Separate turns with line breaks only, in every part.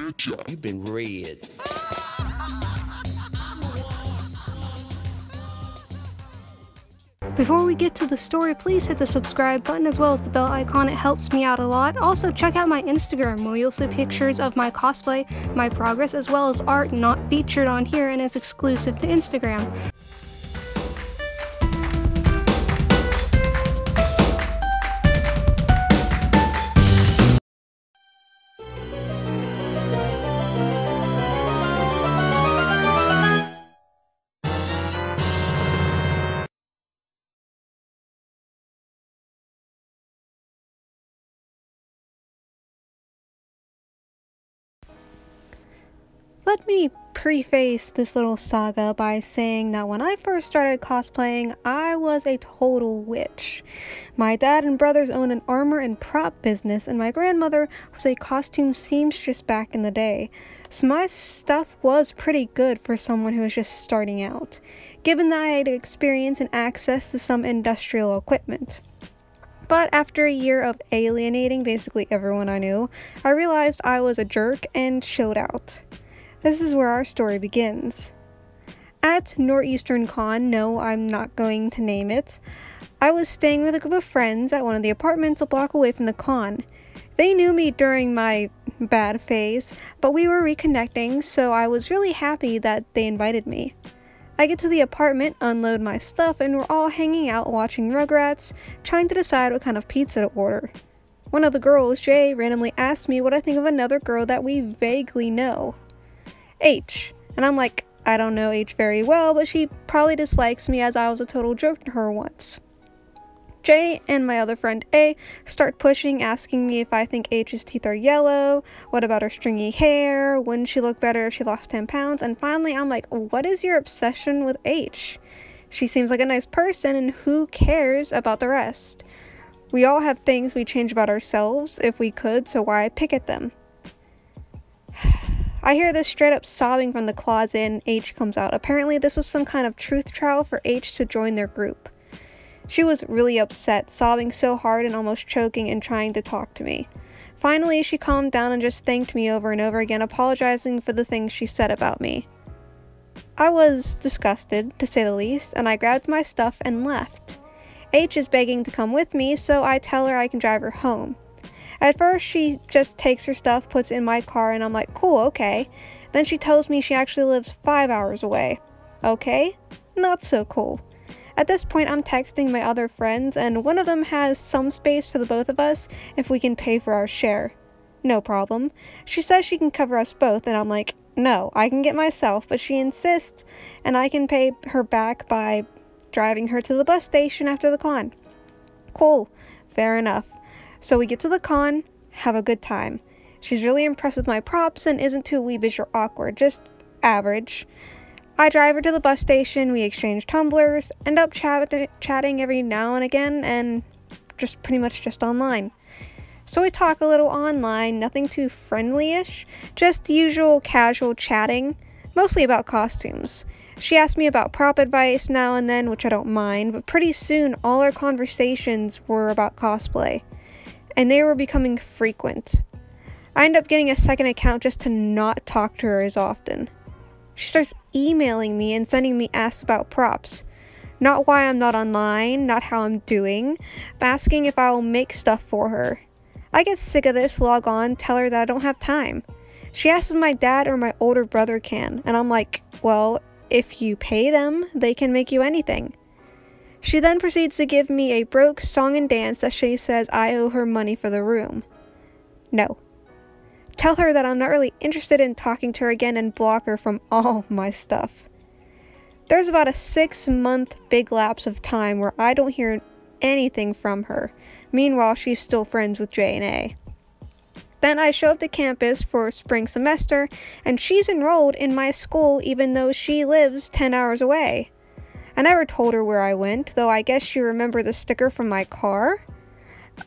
You've been read.
Before we get to the story, please hit the subscribe button as well as the bell icon. It helps me out a lot. Also, check out my Instagram where you'll see pictures of my cosplay, my progress, as well as art not featured on here and is exclusive to Instagram. Let me preface this little saga by saying that when I first started cosplaying, I was a total witch. My dad and brothers owned an armor and prop business, and my grandmother was a costume seamstress back in the day. So my stuff was pretty good for someone who was just starting out, given that I had experience and access to some industrial equipment. But after a year of alienating basically everyone I knew, I realized I was a jerk and chilled out. This is where our story begins. At Northeastern Con, no, I'm not going to name it, I was staying with a group of friends at one of the apartments a block away from the con. They knew me during my bad phase, but we were reconnecting, so I was really happy that they invited me. I get to the apartment, unload my stuff, and we're all hanging out watching Rugrats, trying to decide what kind of pizza to order. One of the girls, Jay, randomly asked me what I think of another girl that we vaguely know. H. And I'm like, I don't know H very well, but she probably dislikes me as I was a total jerk to her once. J and my other friend A start pushing, asking me if I think H's teeth are yellow, what about her stringy hair, wouldn't she look better if she lost 10 pounds, and finally I'm like, what is your obsession with H? She seems like a nice person, and who cares about the rest? We all have things we change about ourselves if we could, so why pick at them? I hear this straight up sobbing from the closet and H comes out. Apparently this was some kind of truth trial for H to join their group. She was really upset, sobbing so hard and almost choking and trying to talk to me. Finally, she calmed down and just thanked me over and over again, apologizing for the things she said about me. I was disgusted, to say the least, and I grabbed my stuff and left. H is begging to come with me, so I tell her I can drive her home. At first, she just takes her stuff, puts it in my car, and I'm like, cool, okay. Then she tells me she actually lives 5 hours away. Okay, not so cool. At this point, I'm texting my other friends, and one of them has some space for the both of us if we can pay for our share. No problem. She says she can cover us both, and I'm like, no, I can get myself, but she insists, and I can pay her back by driving her to the bus station after the con. Cool, fair enough. So we get to the con, have a good time. She's really impressed with my props and isn't too weebish or awkward, just average. I drive her to the bus station, we exchange tumblers, end up chatting every now and again, and just pretty much just online. So we talk a little online, nothing too friendly-ish, just the usual casual chatting, mostly about costumes. She asked me about prop advice now and then, which I don't mind, but pretty soon all our conversations were about cosplay. And they were becoming frequent. I ended up getting a second account just to not talk to her as often. She starts emailing me and sending me asks about props. Not why I'm not online, not how I'm doing, but asking if I will make stuff for her. I get sick of this, log on, tell her that I don't have time. She asks if my dad or my older brother can, and I'm like, well, if you pay them, they can make you anything. She then proceeds to give me a broke song and dance that she says I owe her money for the room. No. Tell her that I'm not really interested in talking to her again and block her from all my stuff. There's about a 6-month big lapse of time where I don't hear anything from her. Meanwhile, she's still friends with J and A. Then I show up to campus for spring semester, and she's enrolled in my school even though she lives 10 hours away. I never told her where I went, though I guess she remembered the sticker from my car?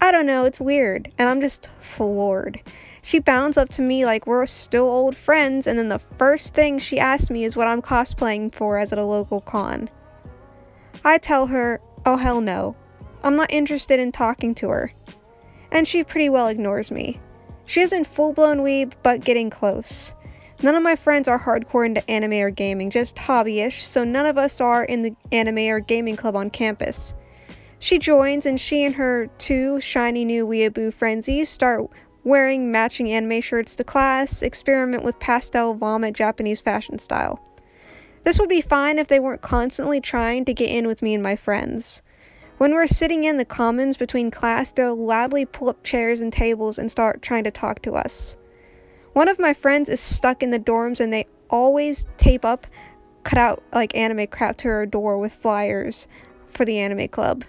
I don't know, it's weird, and I'm just floored. She bounds up to me like we're still old friends, and then the first thing she asks me is what I'm cosplaying for as at a local con. I tell her, oh hell no, I'm not interested in talking to her. And she pretty well ignores me. She isn't full-blown weeb, but getting close. None of my friends are hardcore into anime or gaming, just hobbyish, so none of us are in the anime or gaming club on campus. She joins, and she and her 2 shiny new Weeaboo frenzies start wearing matching anime shirts to class, experiment with pastel vomit Japanese fashion style. This would be fine if they weren't constantly trying to get in with me and my friends. When we're sitting in the commons between class, they'll loudly pull up chairs and tables and start trying to talk to us. One of my friends is stuck in the dorms, and they always tape up cut-out anime crap to her door with flyers for the anime club.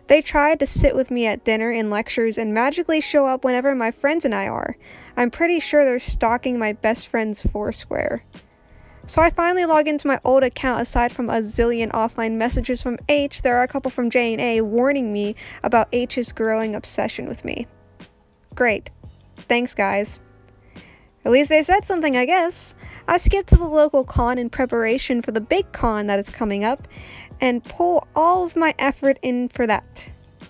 They tried to sit with me at dinner and lectures and magically show up whenever my friends and I are. I'm pretty sure they're stalking my best friend's Foursquare. So I finally log into my old account. Aside from a zillion offline messages from H, there are a couple from J and A warning me about H's growing obsession with me. Great. Thanks, guys. At least they said something, I guess. I skipped to the local con in preparation for the big con that is coming up, and pull all of my effort in for that.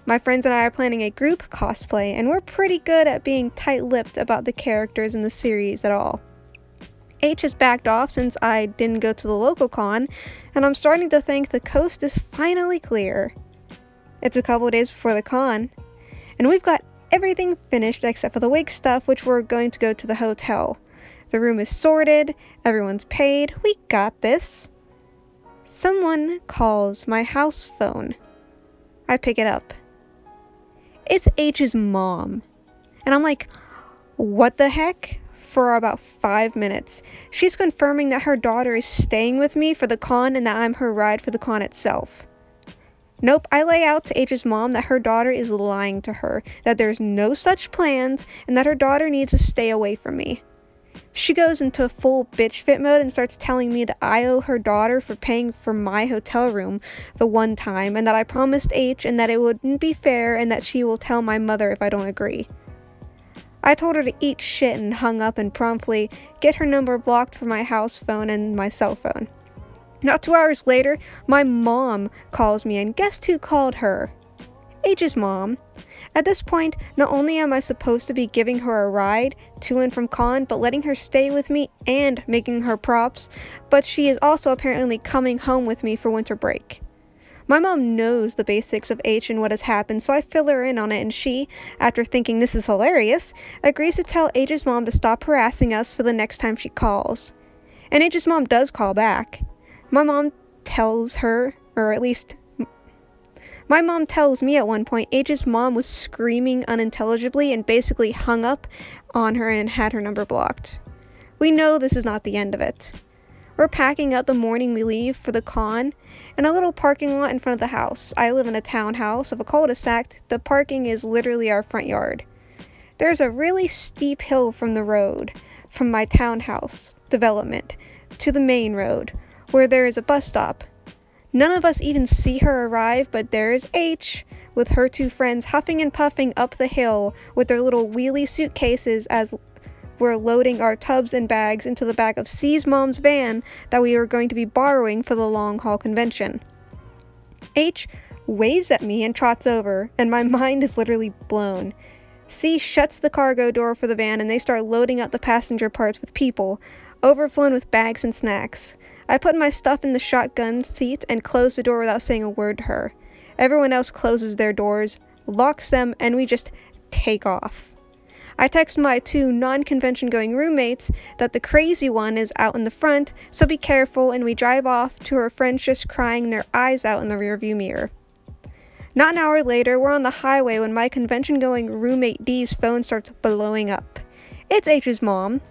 My friends and I are planning a group cosplay, and we're pretty good at being tight-lipped about the characters in the series at all. H has backed off since I didn't go to the local con, and I'm starting to think the coast is finally clear. It's a couple days before the con, and we've got everything finished except for the wig stuff, which we're going to go to the hotel. The room is sorted, everyone's paid, we got this. Someone calls my house phone. I pick it up. It's H's mom. And I'm like, what the heck? For about 5 minutes. She's confirming that her daughter is staying with me for the con and that I'm her ride for the con itself. Nope, I lay out to H's mom that her daughter is lying to her, that there's no such plans, and that her daughter needs to stay away from me. She goes into full bitch fit mode and starts telling me that I owe her daughter for paying for my hotel room the one time, and that I promised H and that it wouldn't be fair, and that she will tell my mother if I don't agree. I told her to eat shit and hung up and promptly get her number blocked from my house phone and my cell phone. Not 2 hours later, my mom calls me, and guess who called her? H's mom. At this point, not only am I supposed to be giving her a ride to and from con, but letting her stay with me and making her props, but she is also apparently coming home with me for winter break. My mom knows the basics of H and what has happened, so I fill her in on it, and she, after thinking this is hilarious, agrees to tell H's mom to stop harassing us for the next time she calls. And H's mom does call back. My mom tells her, or at least my mom tells me at one point H's mom was screaming unintelligibly and basically hung up on her and had her number blocked. We know this is not the end of it. We're packing up the morning we leave for the con in a little parking lot in front of the house. I live in a townhouse of a cul-de-sac. The parking is literally our front yard. There's a really steep hill from the road, from my townhouse development, to the main road, where there is a bus stop. None of us even see her arrive, but there is H with her 2 friends huffing and puffing up the hill with their little wheelie suitcases as we're loading our tubs and bags into the back of C's mom's van that we were going to be borrowing for the long haul convention. H waves at me and trots over, and my mind is literally blown. C shuts the cargo door for the van, and they start loading up the passenger parts with people, overflowing with bags and snacks. I put my stuff in the shotgun seat and close the door without saying a word to her. Everyone else closes their doors, locks them, and we just take off. I text my 2 non-convention going roommates that the crazy one is out in the front, so be careful, and we drive off to her friends just crying their eyes out in the rearview mirror. Not an hour later, we're on the highway when my convention-going roommate D's phone starts blowing up. It's H's mom.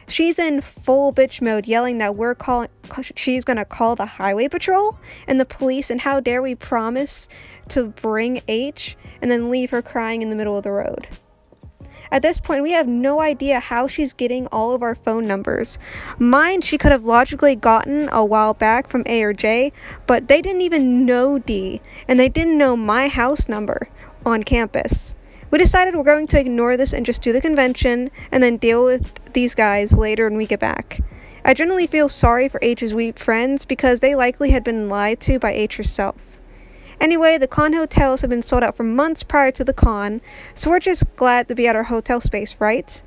She's in full bitch mode, yelling that she's gonna call the highway patrol and the police, and how dare we promise to bring H and then leave her crying in the middle of the road. At this point, we have no idea how she's getting all of our phone numbers. Mine she could have logically gotten a while back from A or J, but they didn't even know D, and they didn't know my house number on campus. We decided we're going to ignore this and just do the convention, and then deal with these guys later when we get back. I generally feel sorry for H's weak friends because they likely had been lied to by H herself. Anyway, the con hotels have been sold out for months prior to the con, so we're just glad to be at our hotel space, right?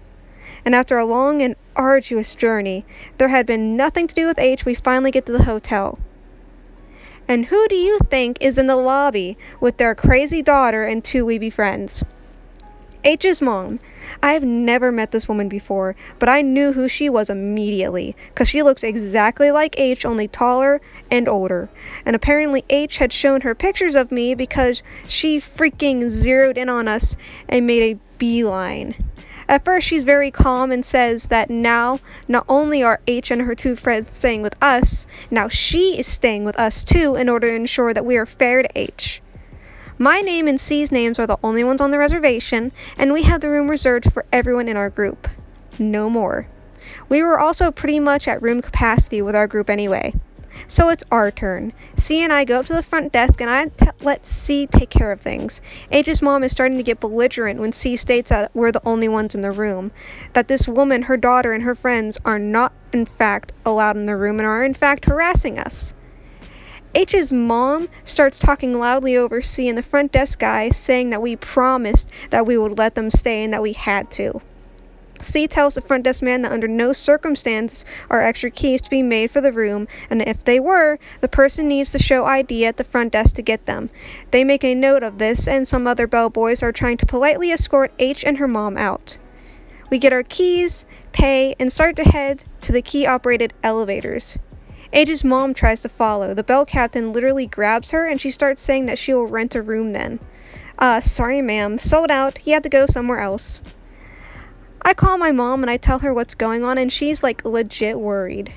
And after a long and arduous journey, there had been nothing to do with H, we finally get to the hotel. And who do you think is in the lobby with their crazy daughter and 2 weeby friends? H's mom. I have never met this woman before, but I knew who she was immediately, because she looks exactly like H, only taller and older. And apparently H had shown her pictures of me because she freaking zeroed in on us and made a beeline. At first she's very calm and says that now not only are H and her 2 friends staying with us, now she is staying with us too in order to ensure that we are fair to H. My name and C's names are the only ones on the reservation, and we have the room reserved for everyone in our group. No more. We were also pretty much at room capacity with our group anyway. So it's our turn. C and I go up to the front desk and I let C take care of things. H's mom is starting to get belligerent when C states that we're the only ones in the room. That this woman, her daughter, and her friends are not in fact allowed in the room and are in fact harassing us. H's mom starts talking loudly over C and the front desk guy, saying that we promised that we would let them stay and that we had to. C tells the front desk man that under no circumstances are extra keys to be made for the room, and if they were, the person needs to show ID at the front desk to get them. They make a note of this, and some other bellboys are trying to politely escort H and her mom out. We get our keys, pay, and start to head to the key-operated elevators. H's mom tries to follow. The bell captain literally grabs her, and she starts saying that she will rent a room then. Sorry ma'am, sold out, you have to go somewhere else. I call my mom and I tell her what's going on, and she's like legit worried.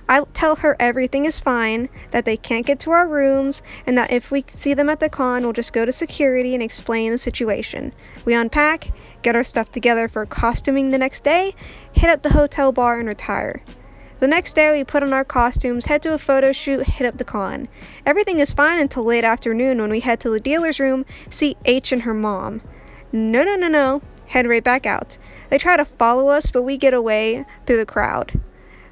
I tell her everything is fine, that they can't get to our rooms, and that if we see them at the con, we'll just go to security and explain the situation. We unpack, get our stuff together for costuming the next day, hit up the hotel bar, and retire. The next day, we put on our costumes, head to a photo shoot, hit up the con. Everything is fine until late afternoon when we head to the dealer's room, see H and her mom. No, head right back out. They try to follow us, but we get away through the crowd.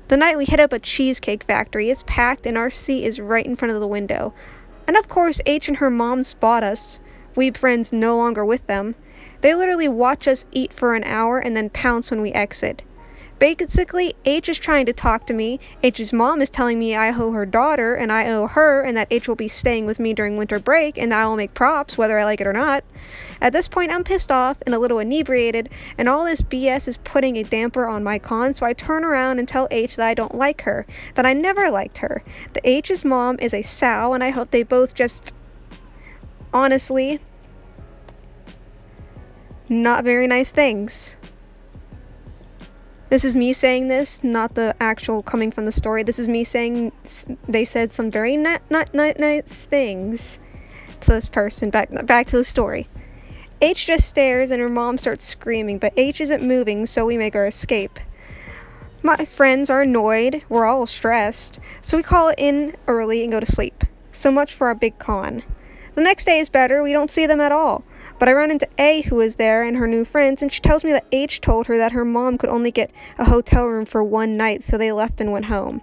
The night we hit up a cheesecake factory, it's packed and our seat is right in front of the window. And of course, H and her mom spot us. We friends no longer with them. They literally watch us eat for an hour and then pounce when we exit. Basically, H is trying to talk to me, H's mom is telling me I owe her daughter, and I owe her, and that H will be staying with me during winter break, and I will make props, whether I like it or not. At this point, I'm pissed off and a little inebriated, and all this BS is putting a damper on my con, so I turn around and tell H that I don't like her, that I never liked her. The H's mom is a sow, and I hope they both just, honestly, not very nice things. This is me saying this, not the actual coming from the story. This is me saying they said some very not nice things to this person. Back to the story. H just stares and her mom starts screaming, but H isn't moving, so we make our escape. My friends are annoyed, we're all stressed, so we call it in early and go to sleep. So much for our big con. The next day is better, we don't see them at all. But I run into A, who is there, and her new friends, and she tells me that H told her that her mom could only get a hotel room for one night, so they left and went home.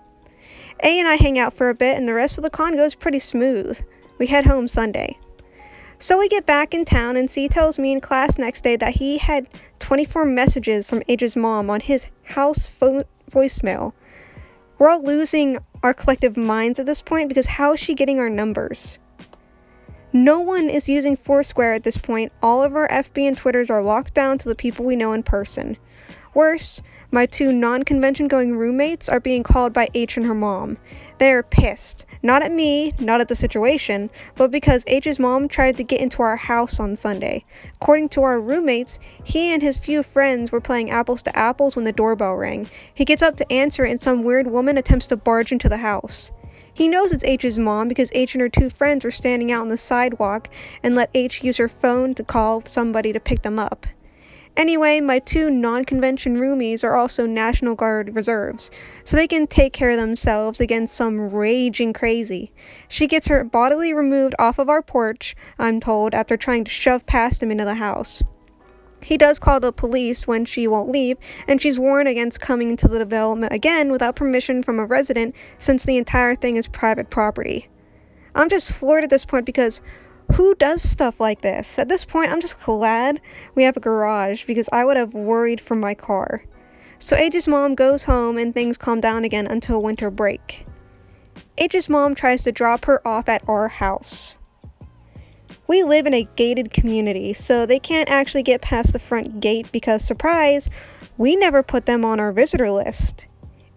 A and I hang out for a bit, and the rest of the con goes pretty smooth. We head home Sunday. So we get back in town, and C tells me in class next day that he had 24 messages from H's mom on his house voicemail. We're all losing our collective minds at this point, because how is she getting our numbers? No one is using Foursquare at this point. All of our FB and Twitters are locked down to the people we know in person. Worse, my 2 non-convention going roommates are being called by H and her mom. They are pissed. Not at me, not at the situation, but because H's mom tried to get into our house on Sunday. According to our roommates, he and his few friends were playing apples to apples when the doorbell rang. He gets up to answer and some weird woman attempts to barge into the house. He knows it's H's mom because H and her 2 friends were standing out on the sidewalk and let H use her phone to call somebody to pick them up. Anyway, my 2 non-convention roomies are also National Guard reserves, so they can take care of themselves against some raging crazy. She gets her bodily removed off of our porch, I'm told, after trying to shove past him into the house. He does call the police when she won't leave, and she's warned against coming into the development again without permission from a resident since the entire thing is private property. I'm just floored at this point because who does stuff like this? At this point, I'm just glad we have a garage because I would have worried for my car. So H's mom goes home and things calm down again until winter break. H's mom tries to drop her off at our house. We live in a gated community, so they can't actually get past the front gate because, surprise, we never put them on our visitor list.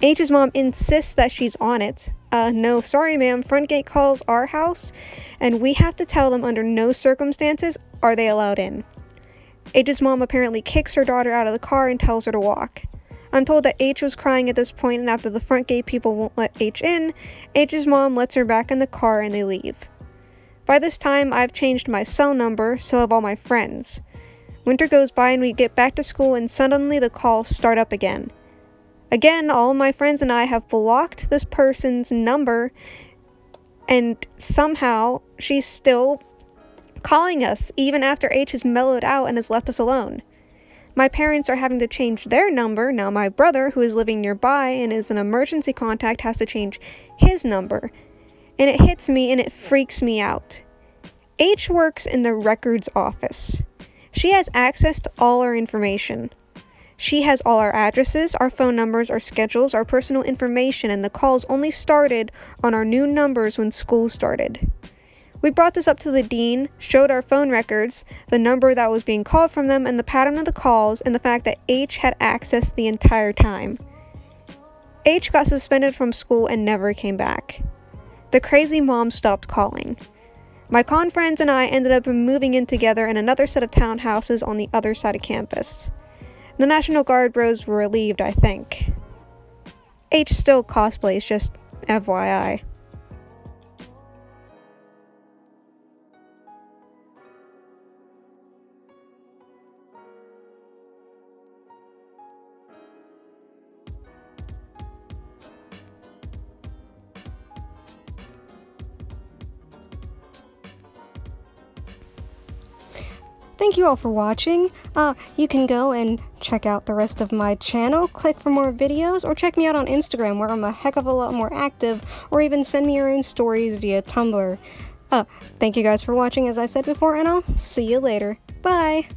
H's mom insists that she's on it. No, sorry ma'am, front gate calls our house, and we have to tell them under no circumstances are they allowed in. H's mom apparently kicks her daughter out of the car and tells her to walk. I'm told that H was crying at this point, and after the front gate people won't let H in, H's mom lets her back in the car and they leave. By this time, I've changed my cell number, so have all my friends. Winter goes by and we get back to school and suddenly the calls start up again. Again, all of my friends and I have blocked this person's number, and somehow she's still calling us, even after H has mellowed out and has left us alone. My parents are having to change their number. Now my brother, who is living nearby and is an emergency contact, has to change his number. And it hits me and it freaks me out. H works in the records office. She has access to all our information. She has all our addresses, our phone numbers, our schedules, our personal information, and the calls only started on our new numbers when school started. We brought this up to the dean, showed our phone records, the number that was being called from them, and the pattern of the calls, and the fact that H had access the entire time. H got suspended from school and never came back. The crazy mom stopped calling. My con friends and I ended up moving in together in another set of townhouses on the other side of campus. The National Guard bros were relieved, I think. H still cosplays, just FYI. Thank you all for watching. You can go and check out the rest of my channel, click for more videos, or check me out on Instagram where I'm a heck of a lot more active, or even send me your own stories via Tumblr. Thank you guys for watching, as I said before, and I'll see you later. Bye!